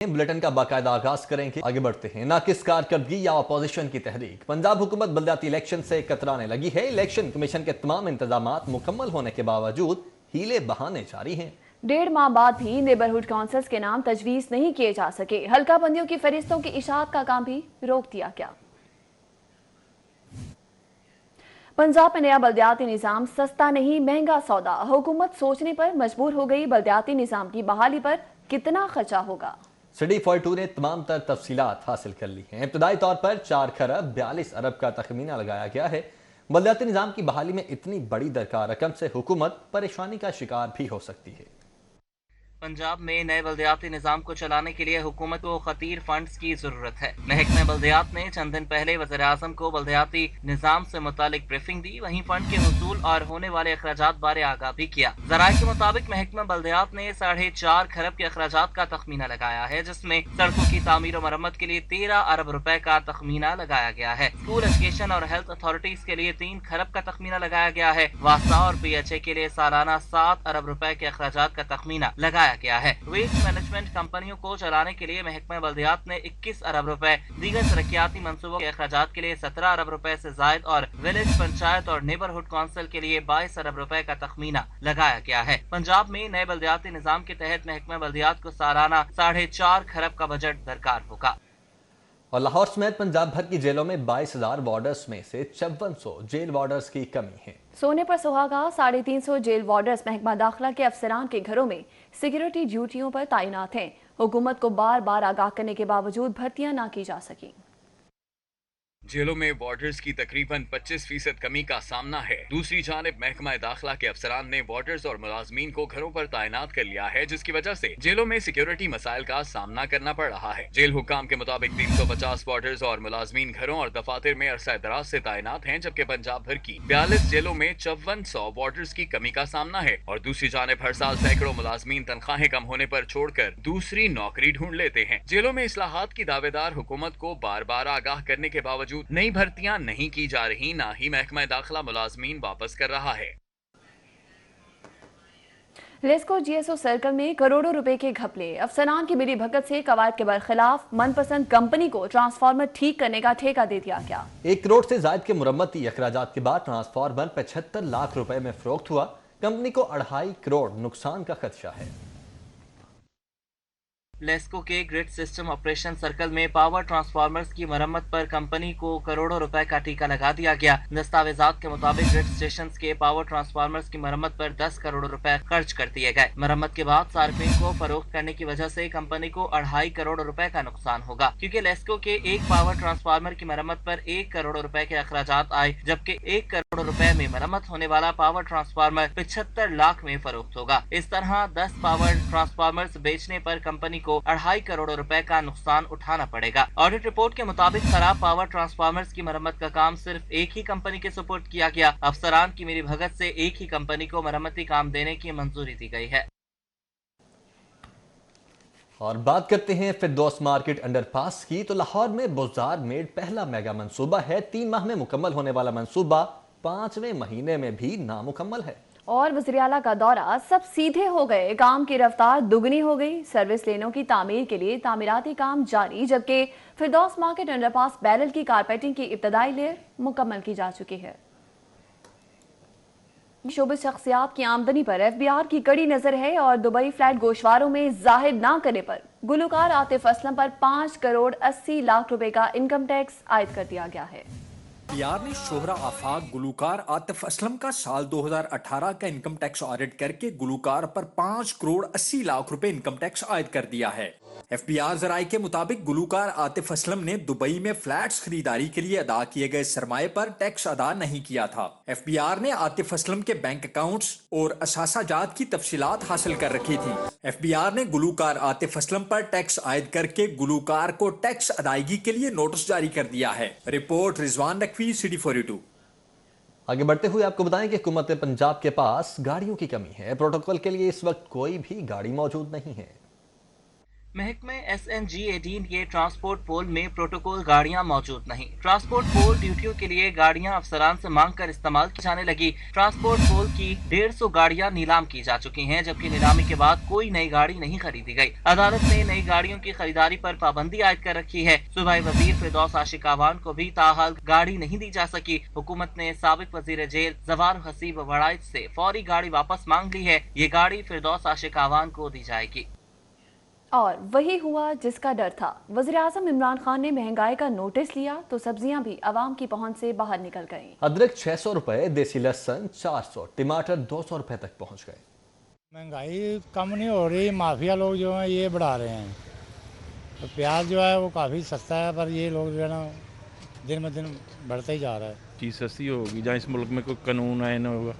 Bulletin کا باقاعدہ آغاز کریں گے. آگے بڑھتے ہیں. نہ کس کارکردگی یا اپوزیشن کی تحریک. پنجاب حکومت بلدیاتی الیکشن سے کترانے لگی ہے. الیکشن کمیشن کے تمام انتظامات مکمل ہونے کے باوجود ہیلے بہانے جاری ہیں. 1.5 ماہ بعد بھی نیبرہڈ کونسلز کے نام تجویز نہیں کیے جا سکے. حلقہ بندیوں کی فہرستوں کی اشاعت کا کام بھی روک دیا گیا. پنجاب میں نیا بلدیاتی نظام سستا نہیں مہنگا سودا. حکومت سوچنے پر مجبور ہو گئی. بلدیاتی نظام کی بحالی پر کتنا خرچہ ہوگا؟ سٹی 42 نے تمام تر تفصیلات حاصل کر لی ہیں. ابتدائی طور پر 4 کھرب 42 ارب کا تخمینہ لگایا گیا ہے. بلدیاتی نظام کی بحالی میں اتنی بڑی درکار رقم سے حکومت پریشانی کا شکار بھی ہو سکتی ہے. پنجاب میں نئے بلدیاتی نظام کو چلانے کے لیے حکومت کو خطیر فنڈز کی ضرورت ہے. محکمہ بلدیات نے چند دن پہلے وزیر اعظم کو بلدیاتی نظام سے متعلق بریفنگ دی. وہیں فنڈ کے حصول اور ہونے والے اخراجات بارے آگاہ بھی کیا. ذرائع کے مطابق محکمہ بلدیات نے 4.5 کھرب کے اخراجات کا تخمینہ لگایا ہے، جس میں سڑکوں کی تعمیر و مرمت کے لیے 13 ارب روپے کا تخمینہ لگایا گیا ہے. اسکول ایجوکیشن اور ہیلتھ اتھارٹیز کے لیے 3 کھرب کا تخمینہ لگایا گیا ہے. واسطہ اور پی ایچ اے کے لیے سالانہ 7 ارب روپے کے اخراجات کا تخمینہ لگایا گیا ہے. ویسٹ مینجمنٹ کمپنیوں کو چلانے کے لیے محکمہ بلدیات نے 21 ارب روپے، دیگر ترقیاتی منصوبوں کے اخراجات کے لیے 17 ارب روپے سے زائد اور ولیج پنچایت اور نیبرہڈ کونسل کے لیے 22 ارب روپے کا تخمینہ لگایا گیا ہے. پنجاب میں نئے بلدیاتی نظام کے تحت محکمہ بلدیات کو سالانہ 4.5 کھرب کا بجٹ درکار ہوگا. اور لاہور سمیت پنجاب بھر کی جیلوں میں 22,000 وارڈرز میں سے 5400 جیل وارڈرز کی کمی ہے. سونے پر سہاگا 350 جیل وارڈرز محکمہ داخلہ کے افسران کے گھروں میں سیکیورٹی ڈیوٹیوں پر تعینات ہیں. حکومت کو بار بار آگاہ کرنے کے باوجود بھرتیاں نہ کی جا سکیں. جیلوں میں وارڈرز کی تقریباً 25% کمی کا سامنا ہے. دوسری جانب محکمہ داخلہ کے افسران نے وارڈرز اور ملازمین کو گھروں پر تعینات کر لیا ہے، جس کی وجہ سے جیلوں میں سیکیورٹی مسائل کا سامنا کرنا پڑ رہا ہے. جیل حکام کے مطابق 350 وارڈرز اور ملازمین گھروں اور دفاتر میں عرصہ دراز سے تعینات ہیں، جبکہ پنجاب بھر کی 42 جیلوں میں 5400 وارڈرز کی کمی کا سامنا ہے. اور دوسری جانب ہر سال سینکڑوں ملازمین تنخواہیں کم ہونے پر چھوڑ کر دوسری نوکری ڈھونڈ لیتے ہیں. جیلوں میں اصلاحات کی دعوے دار حکومت کو بار بار آگاہ کرنے کے باوجود نئی بھرتیاں نہیں کی جا رہی، نہ ہی محکمہ داخلہ ملازمین واپس کر رہا ہے. لیسکو جی ایس او سرکل میں کروڑوں روپے کے گھپلے. افسران کی ملی بھگت سے قواعد کے برخلاف من پسند کمپنی کو ٹرانسفارمر ٹھیک کرنے کا ٹھیکہ دے دیا گیا. 1 کروڑ سے زائد کے مرمتی اخراجات کے بعد ٹرانسفارمر 75 لاکھ روپے میں فروخت ہوا. کمپنی کو 2.5 کروڑ نقصان کا خدشہ ہے. لیسکو کے گریڈ سسٹم آپریشن سرکل میں پاور ٹرانسفارمرز کی مرمت پر کمپنی کو کروڑوں روپے کا ٹیکہ لگا دیا گیا. دستاویزات کے مطابق گریڈ اسٹیشنز کے پاور ٹرانسفارمرز کی مرمت پر 10 کروڑ روپے خرچ کر دیے گئے. مرمت کے بعد صارفین کو فروخت کرنے کی وجہ سے کمپنی کو 2.5 کروڑ روپے کا نقصان ہوگا، کیونکہ لیسکو کے ایک پاور ٹرانسفارمر کی مرمت پر 1 کروڑ روپے کے اخراجات آئے، جبکہ 1 کروڑ روپے میں مرمت ہونے والا پاور ٹرانسفارمر 75 لاکھ میں فروخت ہوگا. اس طرح 10 پاور ٹرانسفارمرز بیچنے پر کمپنی کو 2.5 کروڑ روپے کا نقصان اٹھانا پڑے گا. آڈٹ رپورٹ کے مطابق خراب پاور ٹرانسفارمرز کی مرمت کا کام صرف ایک ہی کمپنی کے سپرد کیا گیا. افسران کی ملی بھگت سے ایک ہی کمپنی کو مرمتی کام دینے کی منظوری دی گئی ہے. اور بات کرتے ہیں فردوس مارکیٹ انڈر پاس کی. تو لاہور میں بزار میڈ پہلا میگا منصوبہ ہے. 3 ماہ میں مکمل ہونے والا منصوبہ 5ویں مہینے میں بھی نامکمل ہے. اور وزیراعلیٰ کا دورہ، سب سیدھے ہو گئے. کام کی رفتار دگنی ہو گئی. سروس لینوں کی تعمیر کے لیے تعمیراتی کام جاری، جبکہ فردوس مارکیٹ انڈر پاس بیرل کی کارپیٹنگ کی ابتدائی لیئر مکمل کی جا چکی ہے. شوبز شخصیات کی آمدنی پر ایف بی آر کی کڑی نظر ہے اور دبئی فلیٹ گوشواروں میں ظاہر نہ کرنے پر گلوکار عاطف اسلم پر 5 کروڑ 80 لاکھ روپے کا انکم ٹیکس عائد کر دیا گیا ہے. پی آر نے شہرہ آفاق گلوکار عاطف اسلم کا سال 2018 کا انکم ٹیکس آڈٹ کر کے گلوکار پر 5 کروڑ 80 لاکھ روپے انکم ٹیکس عائد کر دیا ہے. ایف بی آر ذرائع کے مطابق گلوکار عاطف اسلم نے دبئی میں فلیٹس خریداری کے لیے ادا کیے گئے سرمایہ پر ٹیکس ادا نہیں کیا تھا. ایف بی آر نے عاطف اسلم کے بینک اکاؤنٹس اور اثاثہ جات کی تفصیلات حاصل کر رکھی تھی. ایف بی آر نے گلوکار عاطف اسلم پر ٹیکس عائد کر کے گلوکار کو ٹیکس ادائیگی کے لیے نوٹس جاری کر دیا ہے. رپورٹ رضوان نقوی، سٹی 42. آگے بڑھتے ہوئے آپ کو بتائیں کہ حکومت پنجاب کے پاس گاڑیوں کی کمی ہے. پروٹوکول کے لیے اس وقت کوئی بھی گاڑی موجود نہیں ہے. महकमे SNG-18 के ट्रांसपोर्ट पोल में प्रोटोकॉल गाड़ियां मौजूद नहीं। ट्रांसपोर्ट पोल ड्यूटियों के लिए गाड़ियां अफसरान से मांग कर इस्तेमाल की जाने लगी। ट्रांसपोर्ट पोल की 150 गाड़ियां नीलाम की जा चुकी हैं, जबकि नीलामी के बाद कोई नई गाड़ी नहीं खरीदी गई। अदालत ने नई गाड़ियों की खरीदारी पर पाबंदी आयद कर रखी है। सूबाई वजीर फिरदौस आशिक आवान को भी ताहाल गाड़ी नहीं दी जा सकी। हुकूमत ने साबिक वजीर जेल जवार हसीब वड़ाइज से फौरी गाड़ी वापस मांग ली है। ये गाड़ी फिरदौस आशिक आवान को दी जाएगी। और वही हुआ जिसका डर था। वज़ीर-ए-आज़म इमरान खान ने महंगाई का नोटिस लिया तो सब्जियां भी आवाम की पहुंच से बाहर निकल गईं। अदरक 600 रुपए, देसी लहसुन 400, टमाटर 200 रुपए तक पहुंच गए। महंगाई कम नहीं हो रही, माफिया लोग जो हैं ये बढ़ा रहे हैं। तो प्याज जो है वो काफ़ी सस्ता है, पर ये लोग जो है ना दिन ब दिन बढ़ता ही जा रहा है। चीज़ सस्ती होगी जहाँ इस मुल्क में कोई कानून आए ना होगा,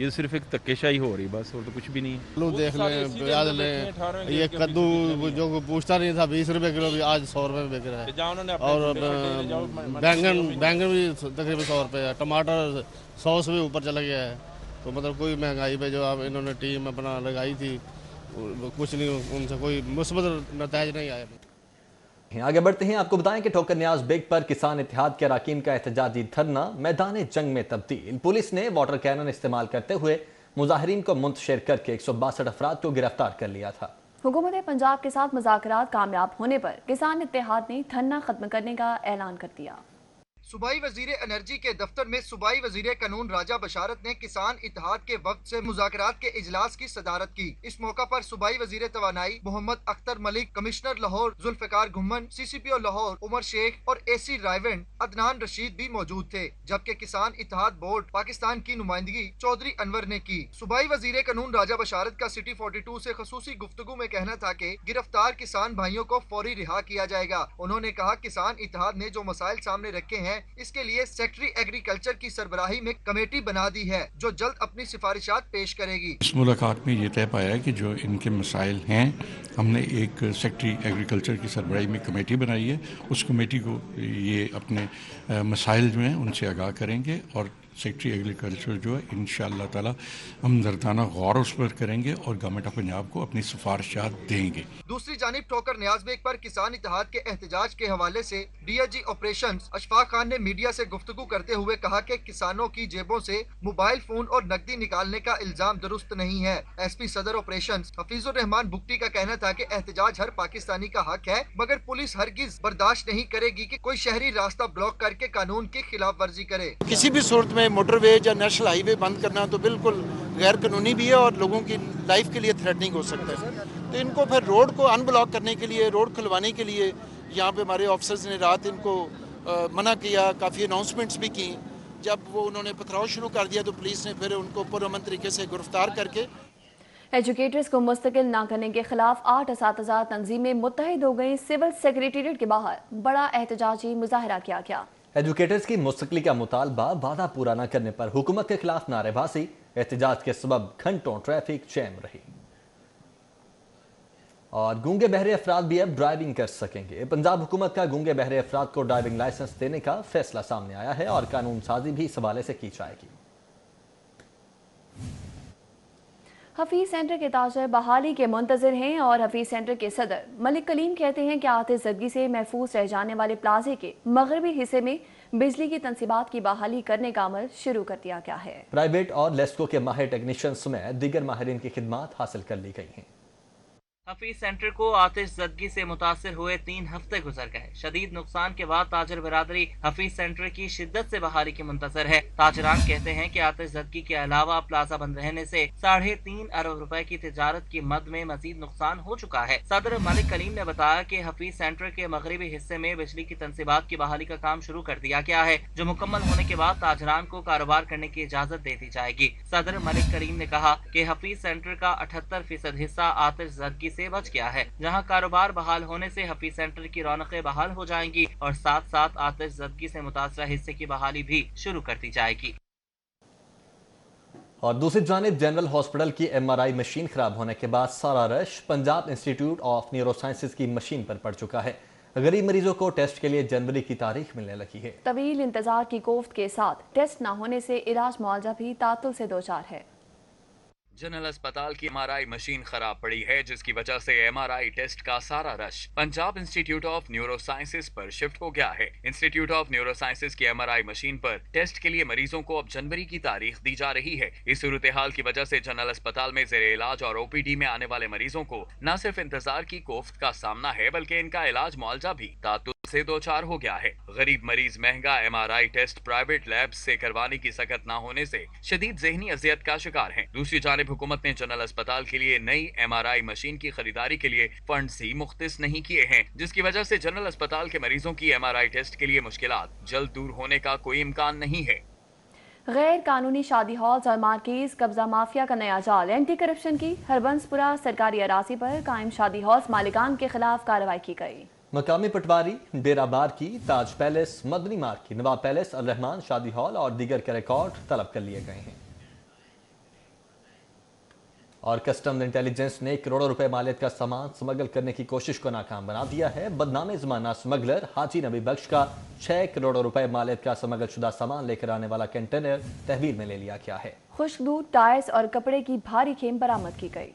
ये सिर्फ एक धक्केशाही हो रही बस, और तो कुछ भी नहीं है। आलू देख लें, प्याज लें, ये कद्दू जो पूछता नहीं था 20 रुपए किलो भी आज 100 रुपए में बिक रहा है। और बैंगन भी तकरीबन 100 रुपए है। टमाटर 100 से भी ऊपर चला गया है। तो मतलब कोई महंगाई पे जो अब इन्होंने टीम अपना लगाई थी कुछ नहीं, उनसे कोई मुस्बत नतीजा नहीं आया। आगे बढ़ते हैं, आपको बताएं कि ठोकर न्याज बेग पर किसान इत्तेहाद के अरकान का एहतजाजी धरना मैदान जंग में तब्दील। पुलिस ने वाटर कैनन इस्तेमाल करते हुए मुजाहिरीन को मुंतशिर करके 162 अफराद को गिरफ्तार कर लिया था। हुकूमत पंजाब के साथ मुज़ाकरात कामयाब होने पर किसान इत्तेहाद ने धरना खत्म करने का ऐलान कर दिया। सूबाई वजीर एनर्जी के दफ्तर में सूबाई वजीर कानून राजा बशारत ने किसान इत्तेहाद के वक्त से मुज़ाकरात के इजलास की सदारत की। इस मौका पर सूबाई वजीर तवानाई मोहम्मद अख्तर मलिक, कमिश्नर लाहौर जुल्फिकार घुम्मन, CCPO लाहौर उमर शेख और AC रायवेंड अदनान रशीद भी मौजूद थे, जबकि किसान इत्तेहाद बोर्ड पाकिस्तान की नुमाइंदगी चौधरी अनवर ने की। सूबाई वजीर कानून राजा बशारत का सिटी 42 से खसूसी गुफ्तगू में कहना था कि गिरफ्तार किसान भाइयों को फौरी रिहा किया जाएगा। उन्होंने कहा किसान इत्तेहाद ने जो मसाइल सामने रखे हैं इसके लिए सेक्रेटरी एग्रीकल्चर की सरबराही में कमेटी बना दी है जो जल्द अपनी सिफारिशात पेश करेगी। इस मुलाकात में ये तय पाया कि जो इनके मसाइल हैं, हमने एक सेक्रेटरी एग्रीकल्चर की सरबराही में कमेटी बनाई है। उस कमेटी को ये अपने मसाइल जो हैं उनसे आगाह करेंगे और सेक्रेटरी एग्रीकल्चर जो है इंशाअल्लाह ताला हम दर्दाना गौर उस पर करेंगे और गवर्नमेंट ऑफ पंजाब को अपनी सिफारिशात देंगे। दूसरी जानिब ठोकर न्याज बेग पर किसान इत्तेहाद के एहतजाज के हवाले से DIG ऑपरेशंस अशफाक खान ने मीडिया से गुफ्तगू करते हुए कहा कि किसानों की जेबों से मोबाइल फोन और नकदी निकालने का इल्जाम दुरुस्त नहीं है। SP सदर ऑपरेशंस हफीजुर रहमान बुगटी का कहना था कि एहतजाज हर पाकिस्तानी का हक है, मगर पुलिस हरगिज बर्दाश्त नहीं करेगी कि कोई शहरी रास्ता ब्लॉक करके कानून की खिलाफ वर्जी करे। किसी भी सूरत में मोटरवे या नेशनल हाईवे बंद करना तो बिल्कुल गैर कानूनी भी है और लोगों की लाइफ के लिए थ्रेटनिंग हो सकता है। तो इनको फिर रोड को अनब्लॉक करने के लिए, रोड खुलवाने के लिए यहाँ पे हमारे ऑफिसर्स ने रात इनको मना किया, काफ़ी अनाउंसमेंट्स भी की। जब वो उन्होंने पथराव शुरू कर दिया तो पुलिस ने फिर उनको पुरअमन तरीके से गिरफ्तार करके एजुकेटर्स को मुस्तकिल ना करने के खिलाफ 8 असातिज़ा तंजीमें मुत्तहिद हो गई। सिविल सेक्रेटेरिएट के बाहर बड़ा एहतजाजी मुजाहरा किया गया। एजुकेटर्स की मुस्तकिली का मुतालबा, वादा पूरा न करने पर हुकूमत के खिलाफ नारेबाजी, एहतजाज के सबब घंटों ट्रैफिक जैम रही। और गूंगे बहरे अफराद भी अब ड्राइविंग कर सकेंगे। पंजाब हुकूमत का गूंगे बहरे अफराद को ड्राइविंग लाइसेंस देने का फैसला सामने आया है और कानून साजी भी इस हवाले से की जाएगी। हफीज सेंटर के ताजर बहाली के मुंतजर हैं और हफीज सेंटर के सदर मलिक कलीम कहते हैं कि आतिशज़दगी से महफूज रह जाने वाले प्लाजे के मगरबी हिस्से में बिजली की तंसीबात की बहाली करने का अमल शुरू कर दिया गया है। प्राइवेट और लेस्को के माहिर टेक्नीशियन समेत दीगर माहिरीन की खिदमात हासिल कर ली गई हैं। हफीज सेंटर को आतिशज़दगी से मुतासिर हुए 3 हफ्ते गुजर गए। शदीद नुकसान के बाद ताजर बिरादरी हफीज सेंटर की शिद्दत से बहाली की मुंतजर है। ताजरान कहते हैं कि आतिशज़दगी के अलावा प्लाजा बंद रहने से 3.5 अरब रुपए की तिजारत की मद में मजीद नुकसान हो चुका है। सदर मलिक कलीम ने बताया कि हफीज सेंटर के मगरबी हिस्से में बिजली की तंसीबात की बहाली का काम शुरू कर दिया गया है, जो मुकम्मल होने के बाद ताजरान को कारोबार करने की इजाजत दे दी जाएगी। सदर मलिक कलीम ने कहा कि हफीज सेंटर का 78% हिस्सा आतिशज़दगी से बच गया है। जहां कारोबार बहाल होने से हफीज सेंटर की रौनकें बहाल हो जाएंगी और साथ साथ आतिशज़दगी से मुतासरा हिस्से की बहाली भी शुरू कर दी जाएगी। और दूसरी जानिब जनरल हॉस्पिटल की MRI मशीन खराब होने के बाद सारा rush Punjab institute of neurosciences की मशीन पर पड़ चुका है। गरीब मरीजों को टेस्ट के लिए जनवरी की तारीख मिलने लगी है। तवील इंतजार की कोफ्त के साथ टेस्ट न होने से इलाज मुआवजा भी तातुल से दो चार है। जनरल अस्पताल की MRI मशीन खराब पड़ी है, जिसकी वजह से MRI टेस्ट का सारा rush Punjab institute of neurosciences पर शिफ्ट हो गया है। इंस्टीट्यूट ऑफ न्यूरोसाइंसेज की MRI मशीन पर टेस्ट के लिए मरीजों को अब जनवरी की तारीख दी जा रही है। इस सूरत हाल की वजह से जनरल अस्पताल में जेर इलाज और OPD में आने वाले मरीजों को न सिर्फ इंतजार की कोफ्त का सामना है, बल्कि इनका इलाज मुआवजा भी तातुल से दो चार हो गया है। गरीब मरीज महंगा MRI टेस्ट प्राइवेट लैब से करवाने की सकत न होने से शदीद ज़हनी अजियत का शिकार हैं। दूसरी जानिब हुकूमत ने जनरल अस्पताल के लिए नई MRI मशीन की खरीदारी के लिए फंड्स ही मुख्तिस नहीं किए हैं, जिसकी वजह से जनरल अस्पताल के मरीजों की MRI टेस्ट के लिए मुश्किलात जल्द दूर होने का कोई इम्कान नहीं है। गैर कानूनी शादी हॉल्स और मार्केज, कब्जा माफिया का नया जाल। एंटी करप्शन की हरबंसपुरा सरकारी अराजी पर कायम शादी हॉल्स मालिकान के खिलाफ कार्रवाई की गई। मकामी पटवारी, डेरा बार की, ताज पैलेस, मदनी मार्ग की, नवाब पैलेस, अल रहमान शादी हॉल और दीगर के रिकॉर्ड तलब कर लिए गए हैं। और कस्टम इंटेलिजेंस ने करोड़ों रुपए मालियत का सामान स्मगल करने की कोशिश को नाकाम बना दिया है। बदनाम जमाना स्मगलर हाजी नबी बख्श का 6 करोड़ रुपए मालियत का स्मगल शुदा सामान लेकर आने वाला कंटेनर तहवील में ले लिया गया है। खुश्क दूध, टायर्स और कपड़े की भारी खेम बरामद की गई।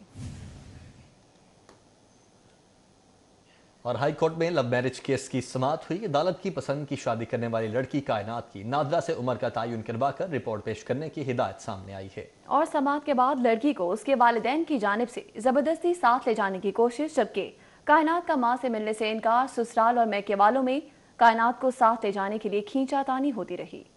और हाई कोर्ट में लव मैरिज केस की समाअत हुई। अदालत की पसंद की शादी करने वाली लड़की कायनात की नादरा से उम्र का तयन करवाकर रिपोर्ट पेश करने की हिदायत सामने आई है। और समाअत के बाद लड़की को उसके वालिदैन की जानिब से जबरदस्ती साथ ले जाने की कोशिश, जबकि कायनात का मां से मिलने से इनकार। ससुराल और मैके वालों में कायनात को साथ ले जाने के लिए खींचातानी होती रही।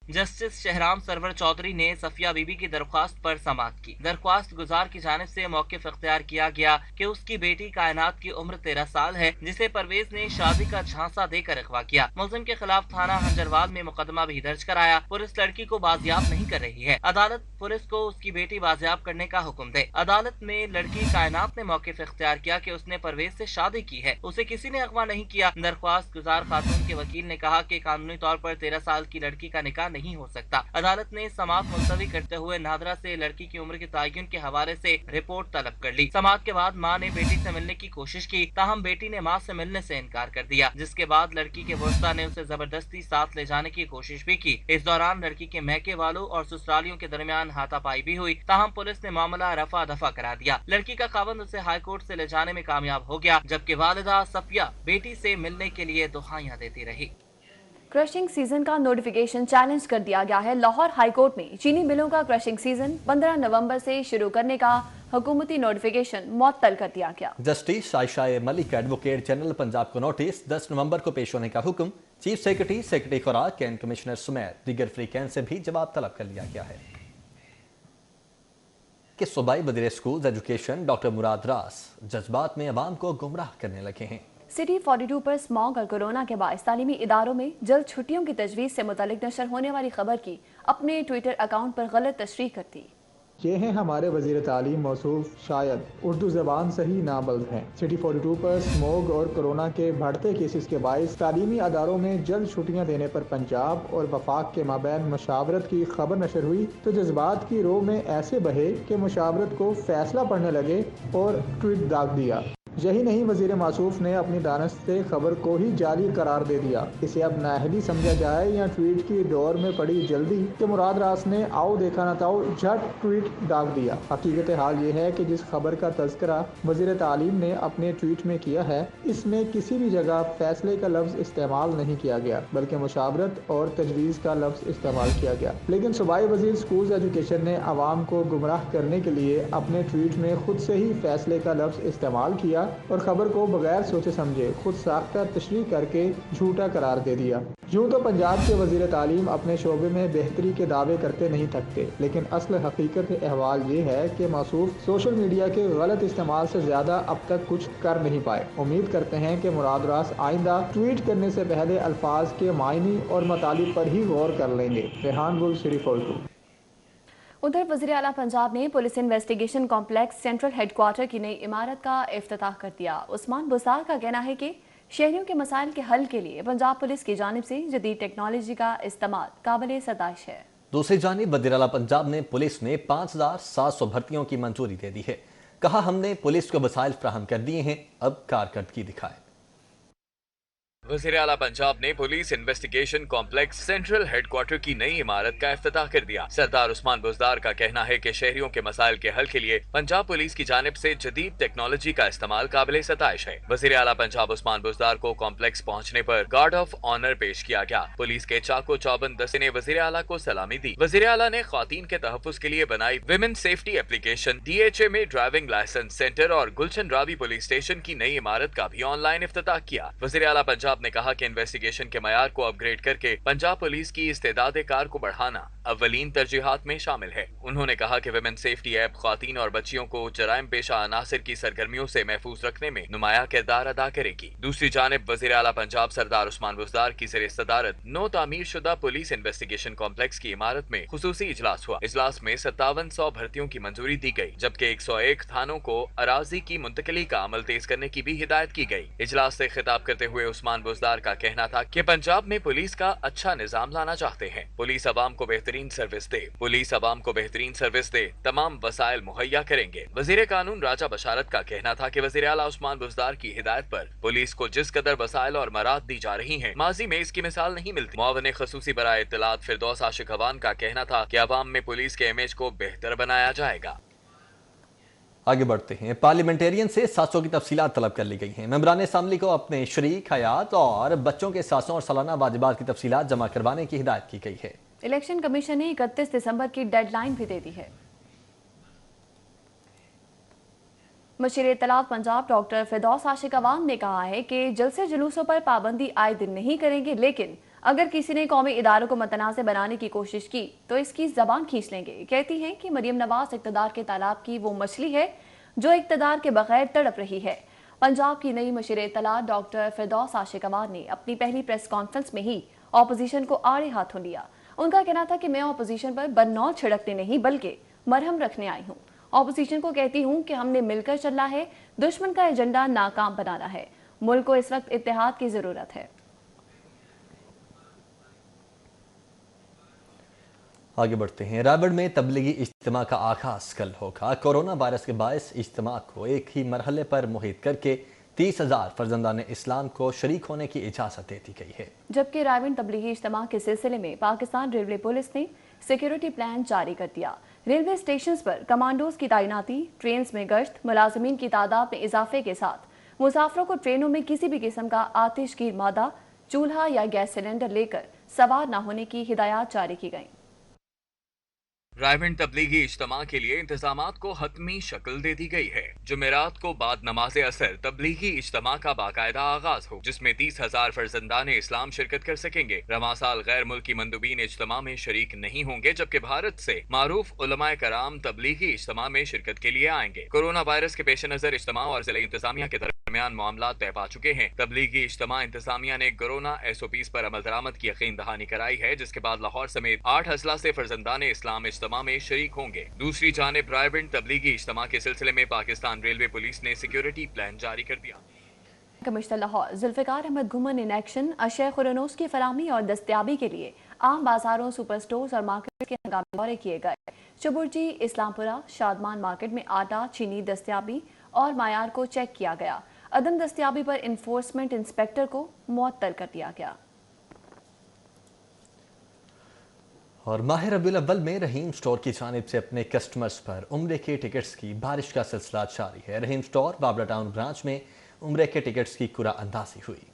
जस्टिस शहराम सरवर चौधरी ने सफिया बीबी की दरख्वास्त पर समाअत की। दरख्वास्त गुजार की जानिब से मौक़िफ़ इख्तियार किया गया कि उसकी बेटी कायनात की उम्र 13 साल है, जिसे परवेज ने शादी का झांसा देकर अगवा किया। मुलजिम के खिलाफ थाना हंजरवाल में मुकदमा भी दर्ज कराया। पुलिस लड़की को बाजियाब नहीं कर रही है। अदालत पुलिस को उसकी बेटी बाजियाब करने का हुक्म दे। अदालत में लड़की कायनात ने मौक़िफ़ इख्तियार किया कि उसने परवेज से शादी की है, उसे किसी ने अगवा नहीं किया। दरख्वास्त गुजार खातून के वकील ने कहा कि कानूनी तौर पर 13 साल की लड़की का निकाह नहीं हो सकता। अदालत ने समाअत मुलतवी करते हुए नादरा से लड़की की उम्र के तयन के हवाले से रिपोर्ट तलब कर ली। समाअत के बाद मां ने बेटी से मिलने की कोशिश की, ताहम बेटी ने मां से मिलने से इनकार कर दिया, जिसके बाद लड़की के वस्ता ने उसे जबरदस्ती साथ ले जाने की कोशिश भी की। इस दौरान लड़की के मैके वालों और ससुरालियों के दरमियान हाथापाई भी हुई, ताहम पुलिस ने मामला रफा दफा करा दिया। लड़की का खावंद उसे हाई कोर्ट से ले जाने में कामयाब हो गया, जबकि वालिदा सफिया बेटी से मिलने के लिए दुहाइयां देती रही। क्रशिंग सीजन का नोटिफिकेशन चैलेंज कर दिया गया है। लाहौर हाई कोर्ट में चीनी मिलों का क्रशिंग सीजन 15 नवंबर से शुरू करने का हुकूमती नोटिफिकेशन मुअत्तल कर दिया गया। Justice Ayesha Malik advocate general Punjab को नोटिस 10 नवंबर को पेश होने का हुक्म। चीफ सेक्रेटरी, सेक्रेटरी खुराक एंड कमिश्नर सुमैर दीगर फ्रीकैन से भी जवाब तलब कर लिया गया है। कि सूबाई वज़ीर स्कूल एजुकेशन डॉक्टर मुराद रास जज्बात में अवाम को गुमराह करने लगे हैं। सिटी 42 पर स्मॉग और कोरोना के बायस तालीमी इदारों में जल्द छुट्टियों की तजवीज़ से मुतालिक नशर होने वाली खबर की अपने ट्विटर अकाउंट पर गलत तशरीह कर दी। ये हैं हमारे वज़ीर तालीम मौसूफ शायद उर्दू ज़बान सही नाबल्द हैं। सिटी 42 पर स्मोग और कोरोना के बढ़ते केसेस के बायस तालीमी अदारों में जल्द छुट्टियां देने पर पंजाब और वफाक के माबैन मुशावरत की खबर नशर हुई तो जज्बात की रो में ऐसे बहे कि मुशावरत को फैसला पड़ने लगे और ट्वीट दाग दिया। यही नहीं, वज़ीर मासूफ ने अपनी दानश से खबर को ही जाली करार दे दिया। इसे अब नाअहली समझा जाए या ट्वीट की दौर में पड़ी जल्दी कि मुराद रास ने आओ देखा न ताओ झट ट्वीट दाग दिया। हकीकत हाल ये है कि जिस खबर का तज़किरा वज़ीर तालीम ने अपने ट्वीट में किया है, इसमें किसी भी जगह फैसले का लफ्ज़ इस्तेमाल नहीं किया गया, बल्कि मुशावरत और तजवीज़ का लफ्ज़ इस्तेमाल किया गया। लेकिन सूबाई वज़ीर स्कूल एजुकेशन ने आवाम को गुमराह करने के लिए अपने ट्वीट में खुद से ही फैसले का लफ्ज़ इस्तेमाल किया और खबर को बगैर सोचे समझे खुद साख्ता तशरीह करके झूठा करार दे दिया। यूँ तो पंजाब के वज़ीर तालीम अपने शोबे में बेहतरी के दावे करते नहीं थकते, लेकिन असल हकीकत अहवाल ये है कि मासूफ सोशल मीडिया के गलत इस्तेमाल से ज़्यादा अब तक कुछ कर नहीं पाए। उम्मीद करते हैं कि मुराद रास आइंदा ट्वीट करने से पहले अल्फाज के मायने और मतालिब पर ही गौर कर लेंगे। Rehan bull, city 42। उधर वज़ीर आला पंजाब ने police investigation complex central headquarter की नई इमारत का इफ्तिताह कर दिया। उस्मान बुसार का कहना है कि शहरियों के मसाइल के हल के लिए पंजाब पुलिस की जानिब से जदीद टेक्नोलॉजी का इस्तेमाल काबिल सताइश है। दूसरी जानिब वज़ीर आला पंजाब ने पुलिस में 5700 भर्तियों की मंजूरी दे दी है। कहा, हमने पुलिस को वसाइल फ्राहम कर दिए हैं, अब कारकर्दगी दिखाए। वज़ीर आला पंजाब ने police investigation complex central headquarter की नई इमारत का इफ्तिताह कर दिया। सरदार उस्मान बुज़दार का कहना है कि शहरियों के मसाइल के हल के लिए पंजाब पुलिस की जानिब से जदीद टेक्नोलॉजी का इस्तेमाल काबिल सताइश है। वज़ीर आला पंजाब उस्मान बुज़दार को कॉम्प्लेक्स पहुँचने पर गार्ड ऑफ ऑनर पेश किया गया। पुलिस के चाको चौबंद दस्ते ने वज़ीर आला को सलामी दी। वज़ीर आला ने ख्वातीन के तहफ़्फ़ुज़ के लिए बनाई विमेन सेफ्टी एप्लीकेशन, DHA में ड्राइविंग लाइसेंस सेंटर और गुलशन रावी पुलिस स्टेशन की नई इमारत का भी ऑनलाइन इफ्तिताह किया। वज़ीर आला पंजाब ने कहा कि इन्वेस्टिगेशन के मयार को अपग्रेड करके पंजाब पुलिस की इस्तेदाद कार को बढ़ाना अव्वलीन तरजीहात में शामिल है। उन्होंने कहा कि विमेन सेफ्टी ऐप ख्वातीन और बच्चियों को जराइम पेशा अनासिर की सरगर्मियों से महफूज रखने में नुमाया किरदार अदा करेगी। दूसरी जानिब वज़ीर आला पंजाब सरदार उस्मान बुज़दार की ज़ेर सदारत नौ तामीर शुदा पुलिस इन्वेस्टिगेशन कॉम्प्लेक्स की इमारत में खुसूसी इजलास हुआ। इजलास में 5700 भर्तियों की मंजूरी दी गई, जबकि 101 थानों को अराजी की मुंतकिली का अमल तेज करने की भी हिदायत की गई। इजलास से खिताब करते हुए उस्मान बुज़दार का कहना था कि पंजाब में पुलिस का अच्छा निजाम लाना चाहते हैं। पुलिस अवाम को बेहतरीन सर्विस दे, तमाम वसाइल मुहैया करेंगे। वजीर कानून राजा बशारत का कहना था कि वजीर आला उस्मान बुज़दार की हिदायत पर पुलिस को जिस कदर वसाइल और मराद दी जा रही हैं, माजी में इसकी मिसाल नहीं मिलती। मुआविन खसूसी बराए इत्तलात फिरदौस आशिक अवान का कहना था कि अवाम में पुलिस के इमेज को बेहतर बनाया जाएगा। आगे बढ़ते हैं। पार्लियामेंटेरियन से सासों की तफसीलात तलब कर ली गई हैं। मेंबरान असम्बली को अपने शरीक हयात और बच्चों के सासों और सालाना वाजिबात की तफसीलात जमा करवाने की हिदायत की गई है। इलेक्शन कमीशन ने 31 दिसंबर की डेडलाइन भी दे दी है। मशीर इत्तलात पंजाब डॉक्टर फिरदौस आशिक अवान ने कहा है कि जलसे जुलूसों पर पाबंदी आए दिन नहीं करेंगे, लेकिन अगर किसी ने कौमी इदारों को मतनाज़ बनाने की कोशिश की तो इसकी जबान खींच लेंगे। कहती हैं कि मरियम नवाज इक़्तिदार के तालाब की वो मछली है जो इक़्तिदार के बगैर तड़प रही है। पंजाब की नई मशीर इत्तलात डॉक्टर फिरदौस आशिक अवान ने अपनी पहली प्रेस कॉन्फ्रेंस में ही ऑपोजिशन को आड़े हाथों लिया। उनका कहना था कि मैं ऑपोजिशन पर बरनौल छिड़कने नहीं बल्कि मरहम रखने आई हूँ। ऑपोजिशन को कहती हूँ कि हमने मिलकर चलना है, दुश्मन का एजेंडा नाकाम बनाना है। मुल्क को इस वक्त इत्तेहाद की जरूरत है। आगे बढ़ते हैं। रायगढ़ में तबलीगी इज्तिमा का आगाज कल होगा। कोरोना वायरस के बायस इज्तिमा को एक ही मरहले पर मुहित करके 30,000 फर्जंदान इस्लाम को शरीक होने की इजाजत दे दी गई है। जबकि रायगढ़ तबलीगी इज्तिमा के सिलसिले में पाकिस्तान रेलवे पुलिस ने सिक्योरिटी प्लान जारी कर दिया। रेलवे स्टेशन पर कमांडोज की तैनाती, ट्रेन में गश्त, मुलाजमीन की तादाद में इजाफे के साथ मुसाफिरों को ट्रेनों में किसी भी किस्म का आतिशगीर मादा, चूल्हा या गैस सिलेंडर लेकर सवार न होने की हिदायत जारी की गई। रायगढ़ तबलीगी इज्तिमा के लिए इंतजामात को हतमी शक्ल दे दी गई है। जुमेरात को बाद नमाज असर तबलीगी इज्तिमा का बाकायदा आगाज हो, जिसमें 30,000 फर्जंदान इस्लाम शिरकत कर सकेंगे। रवां साल गैर मुल्की मंदुबीन इज्तिमा में शरीक नहीं होंगे, जबकि भारत से मारूफ उलमाए कराम तबलीगी इज्तिमा में शिरकत के लिए आएंगे। कोरोना वायरस के पेश नजर इज्तिमा और जिला इंतजामिया के दरमियान मामला तय पा चुके हैं। तबलीगी इज्तिमा इंतजामिया ने कोरोना SOPs पर अमल दरामद की यकीन दहानी कराई है, जिसके बाद लाहौर समेत 8 अजला से फर्जंदान इस्लाम इज्तिमा में शरीक होंगे। दूसरी जानिब रायगढ़ तबलीगी इज्तिमा के सिलसिले में पाकिस्तान रेलवे पुलिस ने सिक्योरिटी प्लान जारी कर दिया। कमिश्नर लाहौर जुल्फिकार अहमद घुमन इन एक्शन अशय खुरानोस की फराहमी और दस्तियाबी के लिए आम बाजारों, सुपर स्टोर्स और मार्केट के हंगामी दौरे किए गए। चबुर्जी, इस्लामपुरा, शादमान मार्केट में आटा, चीनी दस्तियाबी और मायार को चेक किया गया। अदम दस्तियाबी पर इन्फोर्समेंट इंस्पेक्टर को मुअत्तल कर दिया गया। और माह रबीउल अव्वल में रहीम स्टोर की जानिब से अपने कस्टमर्स पर उम्रे के टिकट्स की बारिश का सिलसिला जारी है। रहीम स्टोर बाबरा टाउन ब्रांच में उम्रे के टिकट्स की कुरा अंदाजी हुई।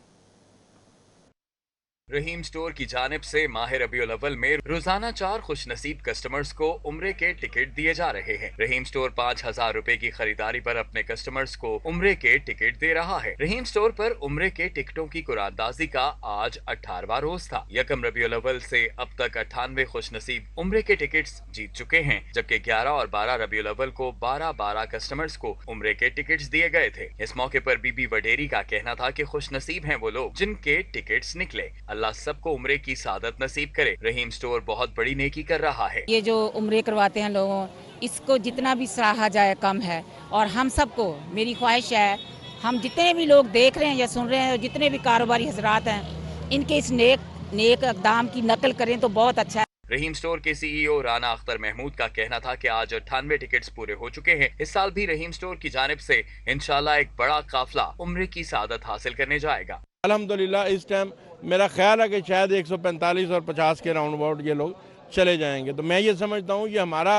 रहीम स्टोर की जानिब से माह रबीउल अव्वल में रोजाना 4 खुशनसीब कस्टमर्स को उम्रे के टिकट दिए जा रहे हैं। रहीम स्टोर 5,000 रुपए की खरीदारी पर अपने कस्टमर्स को उम्रे के टिकट दे रहा है। रहीम स्टोर पर उम्रे के टिकटों की कुरानदाजी का आज 18वां रोज था। यकम रबीउल अव्वल से अब तक 98 खुशनसीब उम्रे के टिकट्स जीत चुके हैं, जबकि 11 और 12 रबीउल अव्वल को 12 कस्टमर्स को उम्रे के टिकट्स दिए गए थे। इस मौके पर बीबी वडेरी का कहना था कि खुशनसीब हैं वो लोग जिनके टिकट्स निकले। अल्लाह सबको उम्रे की सादत नसीब करे। रहीम स्टोर बहुत बड़ी नेकी कर रहा है। ये जो उम्रे करवाते हैं लोगों, इसको जितना भी सराहा जाए कम है। और हम सबको मेरी ख्वाहिश है, हम जितने भी लोग देख रहे हैं या सुन रहे हैं, जितने भी कारोबारी हजरात हैं, इनके इस नेक इक़दाम की नकल करें तो बहुत अच्छा है। रहीम स्टोर के CEO राना अख्तर महमूद का कहना था कि आज 98 टिकट्स पूरे हो चुके हैं। इस साल भी रहीम स्टोर की जानिब से इंशाल्लाह एक बड़ा काफिला उम्रे की सादत हासिल करने जाएगा। अल्हम्दुलिल्लाह इस टाइम मेरा ख्याल है कि शायद 145 और 50 के राउंड अबाउट ये लोग चले जाएंगे। तो मैं ये समझता हूँ ये हमारा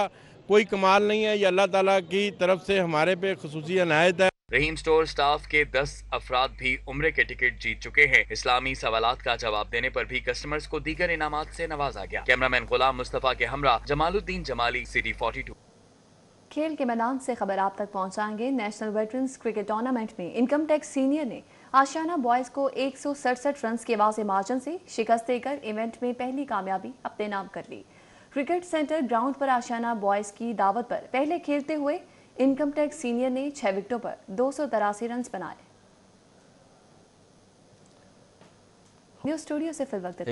कोई कमाल नहीं है, ये अल्लाह ताला की तरफ से हमारे पे खुसूसी अनायत है। रहीम स्टोर स्टाफ के 10 अफराद भी उम्रे के टिकट जीत चुके हैं। इस्लामी सवालात का जवाब देने पर भी कस्टमर्स को दीगर इनामात से नवाजा गया। कैमरामैन गुलाम मुस्तफा के हमरा जमालुद्दीन जमाली, सिटी 42। खेल के मैदान से खबर आप तक पहुंचाएंगे। नेशनल वेटरन्स क्रिकेट टूर्नामेंट में इनकम टैक्स सीनियर ने आशियाना बॉयज को 167 रन के वाज़े मार्जिन से शिकस्त देकर इवेंट में पहली कामयाबी अपने नाम कर ली। क्रिकेट सेंटर ग्राउंड पर आशियाना बॉयज की दावत पर पहले खेलते हुए इनकम टैक्स सीनियर ने 6 विकेटों पर 283 रन बनाए। न्यूज़ स्टूडियो से फिल वक्त